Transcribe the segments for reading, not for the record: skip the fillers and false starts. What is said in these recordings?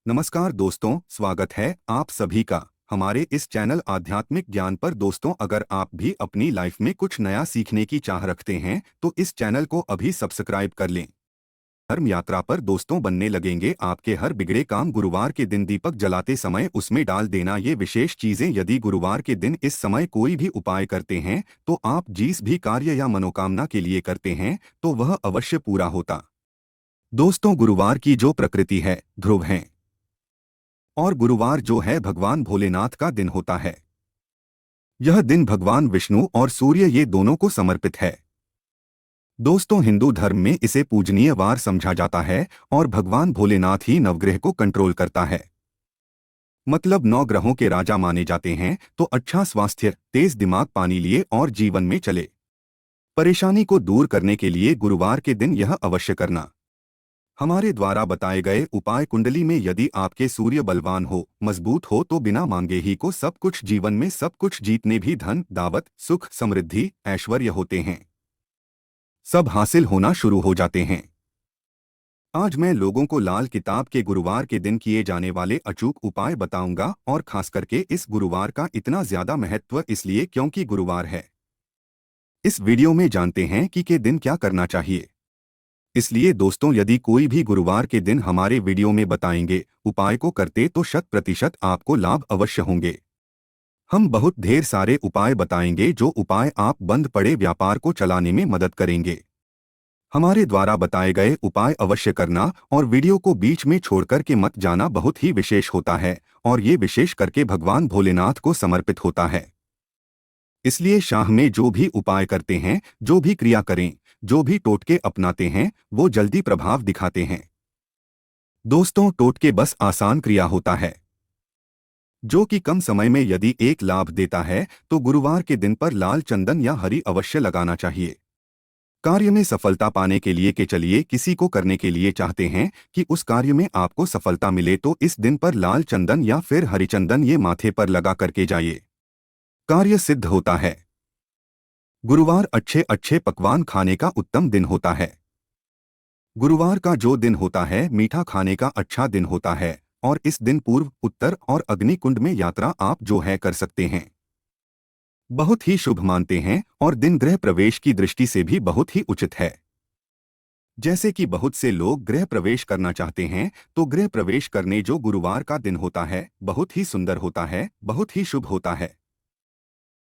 नमस्कार दोस्तों, स्वागत है आप सभी का हमारे इस चैनल आध्यात्मिक ज्ञान पर। दोस्तों, अगर आप भी अपनी लाइफ में कुछ नया सीखने की चाह रखते हैं तो इस चैनल को अभी सब्सक्राइब कर लें। धर्म यात्रा पर दोस्तों बनने लगेंगे आपके हर बिगड़े काम। गुरुवार के दिन दीपक जलाते समय उसमें डाल देना ये विशेष चीजें। यदि गुरुवार के दिन इस समय कोई भी उपाय करते हैं तो आप जिस भी कार्य या मनोकामना के लिए करते हैं तो वह अवश्य पूरा होता। दोस्तों, गुरुवार की जो प्रकृति है ध्रुव है और गुरुवार जो है भगवान भोलेनाथ का दिन होता है। यह दिन भगवान विष्णु और सूर्य ये दोनों को समर्पित है। दोस्तों, हिंदू धर्म में इसे पूजनीय वार समझा जाता है और भगवान भोलेनाथ ही नवग्रह को कंट्रोल करता है। मतलब 9 ग्रहों के राजा माने जाते हैं। तो अच्छा स्वास्थ्य, तेज दिमाग, पानी लिए और जीवन में चले परेशानी को दूर करने के लिए गुरुवार के दिन यह अवश्य करना। हमारे द्वारा बताए गए उपाय कुंडली में यदि आपके सूर्य बलवान हो, मजबूत हो तो बिना मांगे ही को सब कुछ, जीवन में सब कुछ जीतने भी धन, दावत, सुख, समृद्धि, ऐश्वर्य होते हैं, सब हासिल होना शुरू हो जाते हैं। आज मैं लोगों को लाल किताब के गुरुवार के दिन किए जाने वाले अचूक उपाय बताऊंगा और खास करके इस गुरुवार का इतना ज्यादा महत्व इसलिए क्योंकि गुरुवार है। इस वीडियो में जानते हैं कि के दिन क्या करना चाहिए। इसलिए दोस्तों, यदि कोई भी गुरुवार के दिन हमारे वीडियो में बताएंगे उपाय को करते तो 100% आपको लाभ अवश्य होंगे। हम बहुत ढेर सारे उपाय बताएंगे जो उपाय आप बंद पड़े व्यापार को चलाने में मदद करेंगे। हमारे द्वारा बताए गए उपाय अवश्य करना और वीडियो को बीच में छोड़कर के मत जाना बहुत ही विशेष होता है और ये विशेष करके भगवान भोलेनाथ को समर्पित होता है। इसलिए शाह में जो भी उपाय करते हैं, जो भी क्रिया करें, जो भी टोटके अपनाते हैं वो जल्दी प्रभाव दिखाते हैं। दोस्तों, टोटके बस आसान क्रिया होता है जो कि कम समय में यदि एक लाभ देता है तो गुरुवार के दिन पर लाल चंदन या हरी अवश्य लगाना चाहिए। कार्य में सफलता पाने के लिए के चलिए किसी को करने के लिए चाहते हैं कि उस कार्य में आपको सफलता मिले तो इस दिन पर लाल चंदन या फिर हरी चंदन ये माथे पर लगा करके जाइए, कार्य सिद्ध होता है। गुरुवार अच्छे अच्छे पकवान खाने का उत्तम दिन होता है। गुरुवार का जो दिन होता है मीठा खाने का अच्छा दिन होता है और इस दिन पूर्व, उत्तर और अग्नि कुंड में यात्रा आप जो है कर सकते हैं। बहुत ही शुभ मानते हैं और दिन गृह प्रवेश की दृष्टि से भी बहुत ही उचित है। जैसे कि बहुत से लोग गृह प्रवेश करना चाहते हैं तो गृह प्रवेश करने जो गुरुवार का दिन होता है बहुत ही सुंदर होता है, बहुत ही शुभ होता है।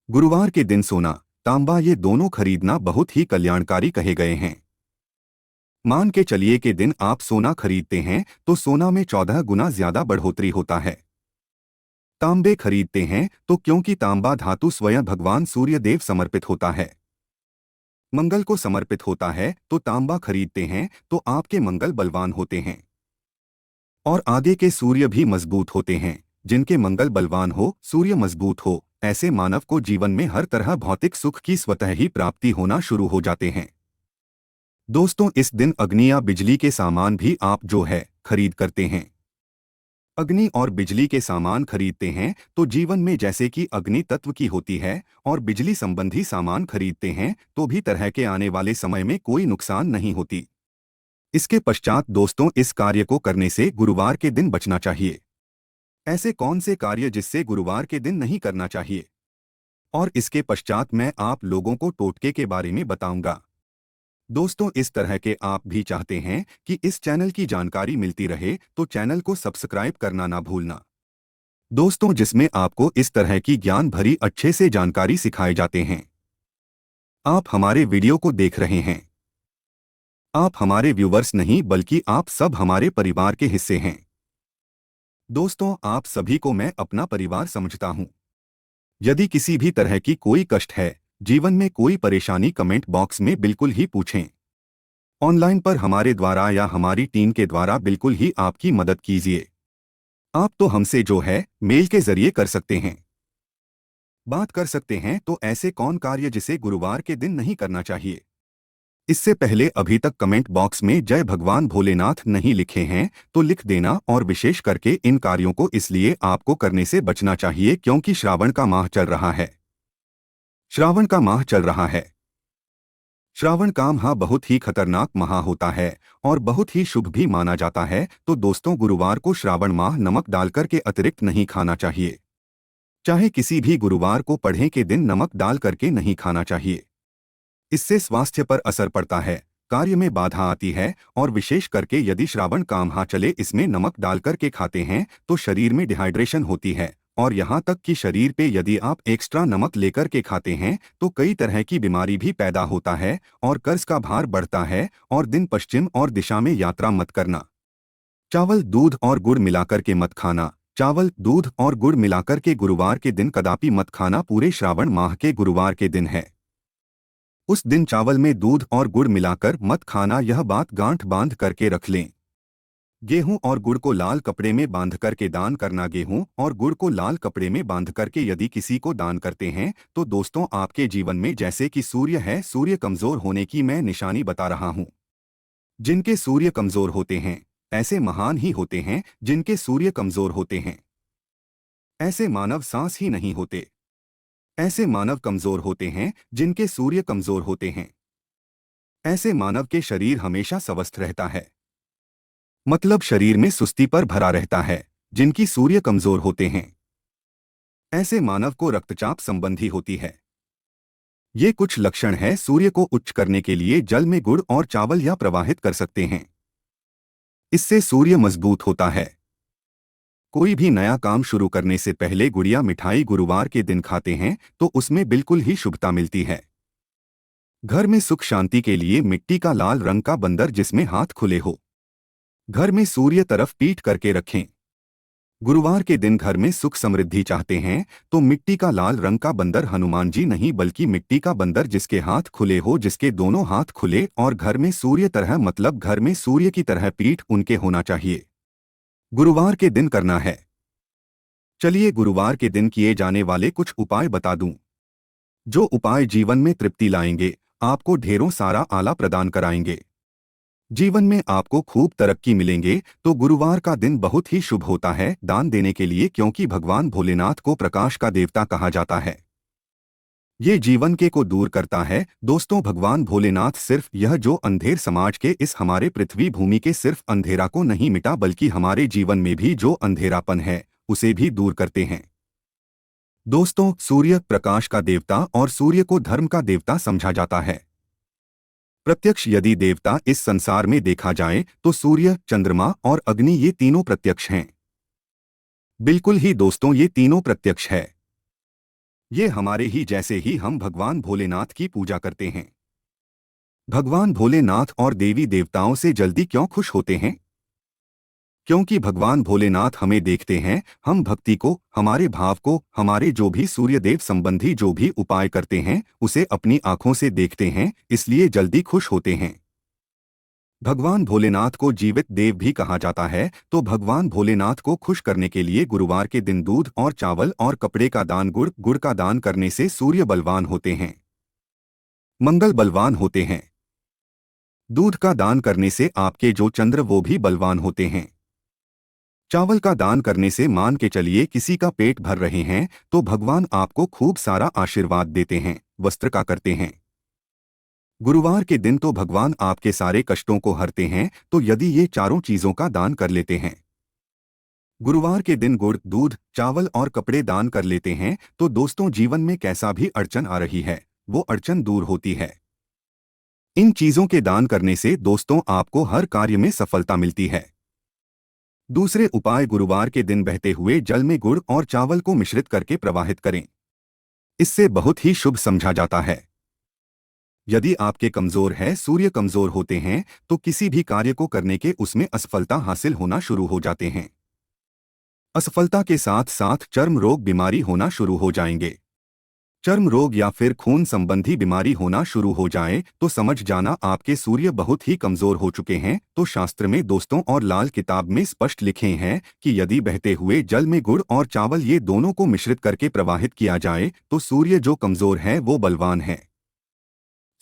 गुरुवार के दिन सोना, तांबा ये दोनों खरीदना बहुत ही कल्याणकारी कहे गए हैं। मान के चलिए के दिन आप सोना खरीदते हैं तो सोना में 14 गुना ज्यादा बढ़ोतरी होता है। तांबे खरीदते हैं तो क्योंकि तांबा धातु स्वयं भगवान सूर्य देव समर्पित होता है, मंगल को समर्पित होता है, तो तांबा खरीदते हैं तो आपके मंगल बलवान होते हैं और आगे के सूर्य भी मजबूत होते हैं। जिनके मंगल बलवान हो, सूर्य मजबूत हो, ऐसे मानव को जीवन में हर तरह भौतिक सुख की स्वतः ही प्राप्ति होना शुरू हो जाते हैं। दोस्तों, इस दिन अग्नि या बिजली के सामान भी आप जो है खरीद करते हैं। अग्नि और बिजली के सामान खरीदते हैं तो जीवन में जैसे कि अग्नि तत्व की होती है और बिजली संबंधी सामान खरीदते हैं तो भी तरह के आने वाले समय में कोई नुकसान नहीं होती। इसके पश्चात दोस्तों, इस कार्य को करने से गुरुवार के दिन बचना चाहिए। ऐसे कौन से कार्य जिससे गुरुवार के दिन नहीं करना चाहिए, और इसके पश्चात मैं आप लोगों को टोटके के बारे में बताऊंगा। दोस्तों, इस तरह के आप भी चाहते हैं कि इस चैनल की जानकारी मिलती रहे तो चैनल को सब्सक्राइब करना ना भूलना। दोस्तों, जिसमें आपको इस तरह की ज्ञान भरी अच्छे से जानकारी सिखाए जाते हैं। आप हमारे वीडियो को देख रहे हैं, आप हमारे व्यूवर्स नहीं बल्कि आप सब हमारे परिवार के हिस्से हैं। दोस्तों, आप सभी को मैं अपना परिवार समझता हूं। यदि किसी भी तरह की कोई कष्ट है, जीवन में कोई परेशानी, कमेंट बॉक्स में बिल्कुल ही पूछें। ऑनलाइन पर हमारे द्वारा या हमारी टीम के द्वारा बिल्कुल ही आपकी मदद कीजिए। आप तो हमसे जो है मेल के जरिए कर सकते हैं, बात कर सकते हैं। तो ऐसे कौन कार्य जिसे गुरुवार के दिन नहीं करना चाहिए? इससे पहले अभी तक कमेंट बॉक्स में जय भगवान भोलेनाथ नहीं लिखे हैं तो लिख देना, और विशेष करके इन कार्यों को इसलिए आपको करने से बचना चाहिए क्योंकि श्रावण का माह चल रहा है। श्रावण का माह चल रहा है। श्रावण का माह बहुत ही खतरनाक माह होता है और बहुत ही शुभ भी माना जाता है। तो दोस्तों, गुरुवार को श्रावण माह नमक डालकर के अतिरिक्त नहीं खाना चाहिए। चाहे किसी भी गुरुवार को पढ़े के दिन नमक डाल करके नहीं खाना चाहिए। इससे स्वास्थ्य पर असर पड़ता है, कार्य में बाधा आती है और विशेष करके यदि श्रावण का माह चले इसमें नमक डालकर के खाते हैं तो शरीर में डिहाइड्रेशन होती है और यहाँ तक कि शरीर पे यदि आप एक्स्ट्रा नमक लेकर के खाते हैं तो कई तरह की बीमारी भी पैदा होता है और कर्ज का भार बढ़ता है। और दिन पश्चिम और दिशा में यात्रा मत करना। चावल दूध और गुड़ मिलाकर के मत खाना। चावल दूध और गुड़ मिलाकर के गुरुवार के दिन कदापि मत खाना। पूरे श्रावण माह के गुरुवार के दिन है, उस दिन चावल में दूध और गुड़ मिलाकर मत खाना। यह बात गांठ बांध करके रख लें। गेहूं और गुड़ को लाल कपड़े में बांध करके दान करना। गेहूं और गुड़ को लाल कपड़े में बांध करके यदि किसी को दान करते हैं तो दोस्तों आपके जीवन में जैसे कि सूर्य है, सूर्य कमजोर होने की मैं निशानी बता रहा हूं। जिनके सूर्य कमजोर होते हैं ऐसे महान ही होते हैं। जिनके सूर्य कमजोर होते हैं ऐसे मानव सांस ही नहीं होते। ऐसे मानव कमजोर होते हैं जिनके सूर्य कमजोर होते हैं। ऐसे मानव के शरीर हमेशा स्वस्थ रहता है, मतलब शरीर में सुस्ती पर भरा रहता है। जिनकी सूर्य कमजोर होते हैं ऐसे मानव को रक्तचाप संबंधी होती है। ये कुछ लक्षण है। सूर्य को उच्च करने के लिए जल में गुड़ और चावल या प्रवाहित कर सकते हैं। इससे सूर्य मजबूत होता है। कोई भी नया काम शुरू करने से पहले गुड़िया मिठाई गुरुवार के दिन खाते हैं तो उसमें बिल्कुल ही शुभता मिलती है। घर में सुख शांति के लिए मिट्टी का लाल रंग का बंदर जिसमें हाथ खुले हो, घर में सूर्य तरफ पीठ करके रखें। गुरुवार के दिन घर में सुख समृद्धि चाहते हैं तो मिट्टी का लाल रंग का बंदर, हनुमान जी नहीं बल्कि मिट्टी का बंदर जिसके हाथ खुले हो, जिसके दोनों हाथ खुले और घर में सूर्य तरह, मतलब घर में सूर्य की तरह पीठ उनके होना चाहिए, गुरुवार के दिन करना है। चलिए गुरुवार के दिन किए जाने वाले कुछ उपाय बता दूं, जो उपाय जीवन में तृप्ति लाएंगे, आपको ढेरों सारा आला प्रदान कराएंगे, जीवन में आपको खूब तरक्की मिलेंगे। तो गुरुवार का दिन बहुत ही शुभ होता है दान देने के लिए, क्योंकि भगवान भोलेनाथ को प्रकाश का देवता कहा जाता है। ये जीवन के को दूर करता है। दोस्तों, भगवान भोलेनाथ सिर्फ यह जो अंधेर समाज के इस हमारे पृथ्वी भूमि के सिर्फ अंधेरा को नहीं मिटा, बल्कि हमारे जीवन में भी जो अंधेरापन है उसे भी दूर करते हैं। दोस्तों, सूर्य प्रकाश का देवता और सूर्य को धर्म का देवता समझा जाता है। प्रत्यक्ष यदि देवता इस संसार में देखा जाए तो सूर्य, चंद्रमा और अग्नि ये तीनों प्रत्यक्ष हैं। बिल्कुल ही दोस्तों, ये तीनों प्रत्यक्ष है। ये हमारे ही जैसे ही हम भगवान भोलेनाथ की पूजा करते हैं। भगवान भोलेनाथ और देवी देवताओं से जल्दी क्यों खुश होते हैं? क्योंकि भगवान भोलेनाथ हमें देखते हैं, हम भक्ति को, हमारे भाव को, हमारे जो भी सूर्यदेव संबंधी जो भी उपाय करते हैं उसे अपनी आंखों से देखते हैं, इसलिए जल्दी खुश होते हैं। भगवान भोलेनाथ को जीवित देव भी कहा जाता है। तो भगवान भोलेनाथ को खुश करने के लिए गुरुवार के दिन दूध और चावल और कपड़े का दान, गुड़ का दान करने से सूर्य बलवान होते हैं, मंगल बलवान होते हैं। दूध का दान करने से आपके जो चंद्र वो भी बलवान होते हैं। चावल का दान करने से मान के चलिए किसी का पेट भर रहे हैं तो भगवान आपको खूब सारा आशीर्वाद देते हैं, वस्त्र का करते हैं। गुरुवार के दिन तो भगवान आपके सारे कष्टों को हरते हैं। तो यदि ये चारों चीजों का दान कर लेते हैं, गुरुवार के दिन गुड़, दूध, चावल और कपड़े दान कर लेते हैं तो दोस्तों जीवन में कैसा भी अड़चन आ रही है वो अड़चन दूर होती है। इन चीजों के दान करने से दोस्तों आपको हर कार्य में सफलता मिलती है। दूसरे उपाय, गुरुवार के दिन बहते हुए जल में गुड़ और चावल को मिश्रित करके प्रवाहित करें। इससे बहुत ही शुभ समझा जाता है। यदि आपके कमजोर है, सूर्य कमजोर होते हैं तो किसी भी कार्य को करने के उसमें असफलता हासिल होना शुरू हो जाते हैं। असफलता के साथ साथ चर्म रोग, बीमारी होना शुरू हो जाएंगे। चर्म रोग या फिर खून संबंधी बीमारी होना शुरू हो जाए तो समझ जाना आपके सूर्य बहुत ही कमजोर हो चुके हैं। तो शास्त्र में दोस्तों और लाल किताब में स्पष्ट लिखे हैं कि यदि बहते हुए जल में गुड़ और चावल ये दोनों को मिश्रित करके प्रवाहित किया जाए तो सूर्य जो कमजोर है वो बलवान है।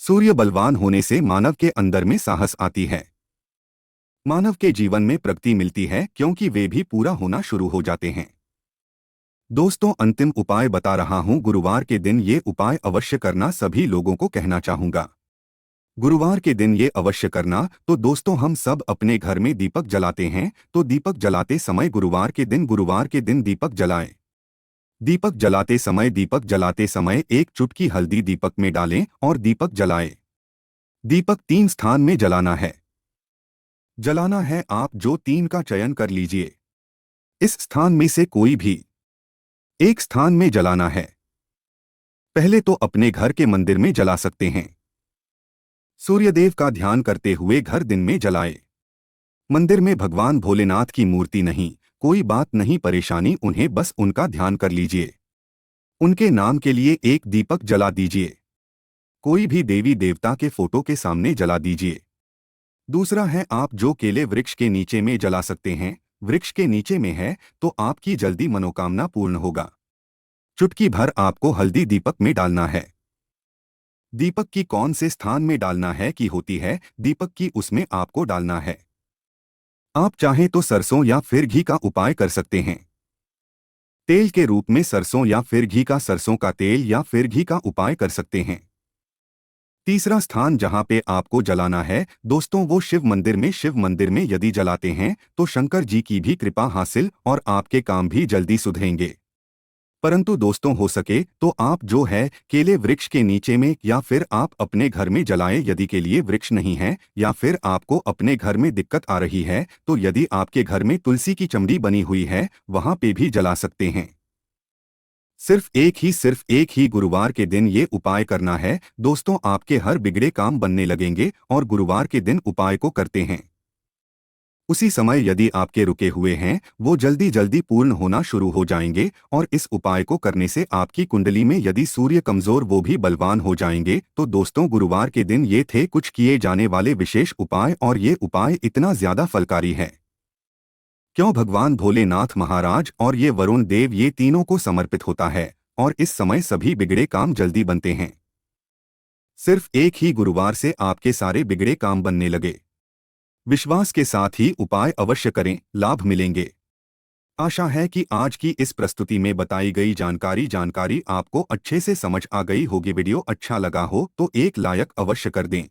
सूर्य बलवान होने से मानव के अंदर में साहस आती है, मानव के जीवन में प्रगति मिलती है, क्योंकि वे भी पूरा होना शुरू हो जाते हैं। दोस्तों, अंतिम उपाय बता रहा हूं, गुरुवार के दिन ये उपाय अवश्य करना, सभी लोगों को कहना चाहूंगा। गुरुवार के दिन ये अवश्य करना। तो दोस्तों, हम सब अपने घर में दीपक जलाते हैं, तो दीपक जलाते समय गुरुवार के दिन दीपक जलाएं। दीपक जलाते समय एक चुटकी हल्दी दीपक में डालें और दीपक जलाएं। दीपक 3 स्थान में जलाना है। आप जो 3 का चयन कर लीजिए। इस स्थान में से कोई भी एक स्थान में जलाना है। पहले तो अपने घर के मंदिर में जला सकते हैं। सूर्यदेव का ध्यान करते हुए घर दिन में जलाए। मंदिर में भगवान भोलेनाथ की मूर्ति नहीं, कोई बात नहीं परेशानी, उन्हें बस उनका ध्यान कर लीजिए। उनके नाम के लिए एक दीपक जला दीजिए। कोई भी देवी देवता के फोटो के सामने जला दीजिए। दूसरा है, आप जो केले वृक्ष के नीचे में जला सकते हैं। वृक्ष के नीचे में है तो आपकी जल्दी मनोकामना पूर्ण होगा। चुटकी भर आपको हल्दी दीपक में डालना है। दीपक की कौन से स्थान में डालना है कि होती है, दीपक की उसमें आपको डालना है। आप चाहें तो सरसों या फिर घी का उपाय कर सकते हैं। तेल के रूप में सरसों या फिर घी का, सरसों का तेल या फिर घी का उपाय कर सकते हैं। तीसरा स्थान जहां पे आपको जलाना है दोस्तों, वो शिव मंदिर में यदि जलाते हैं तो शंकर जी की भी कृपा हासिल और आपके काम भी जल्दी सुधरेंगे। परंतु दोस्तों, हो सके तो आप जो है केले वृक्ष के नीचे में या फिर आप अपने घर में जलाएं। यदि केले वृक्ष नहीं है या फिर आपको अपने घर में दिक्कत आ रही है तो यदि आपके घर में तुलसी की चमड़ी बनी हुई है वहां पे भी जला सकते हैं। सिर्फ एक ही गुरुवार के दिन ये उपाय करना है दोस्तों। आपके हर बिगड़े काम बनने लगेंगे और गुरुवार के दिन उपाय को करते हैं उसी समय यदि आपके रुके हुए हैं वो जल्दी जल्दी पूर्ण होना शुरू हो जाएंगे। और इस उपाय को करने से आपकी कुंडली में यदि सूर्य कमजोर वो भी बलवान हो जाएंगे। तो दोस्तों, गुरुवार के दिन ये थे कुछ किए जाने वाले विशेष उपाय और ये उपाय इतना ज्यादा फलकारी है क्यों भगवान भोलेनाथ महाराज और ये वरुण देव ये तीनों को समर्पित होता है और इस समय सभी बिगड़े काम जल्दी बनते हैं। सिर्फ एक ही गुरुवार से आपके सारे बिगड़े काम बनने लगे। विश्वास के साथ ही उपाय अवश्य करें, लाभ मिलेंगे। आशा है कि आज की इस प्रस्तुति में बताई गई जानकारी आपको अच्छे से समझ आ गई होगी। वीडियो अच्छा लगा हो तो एक लाइक अवश्य कर दें।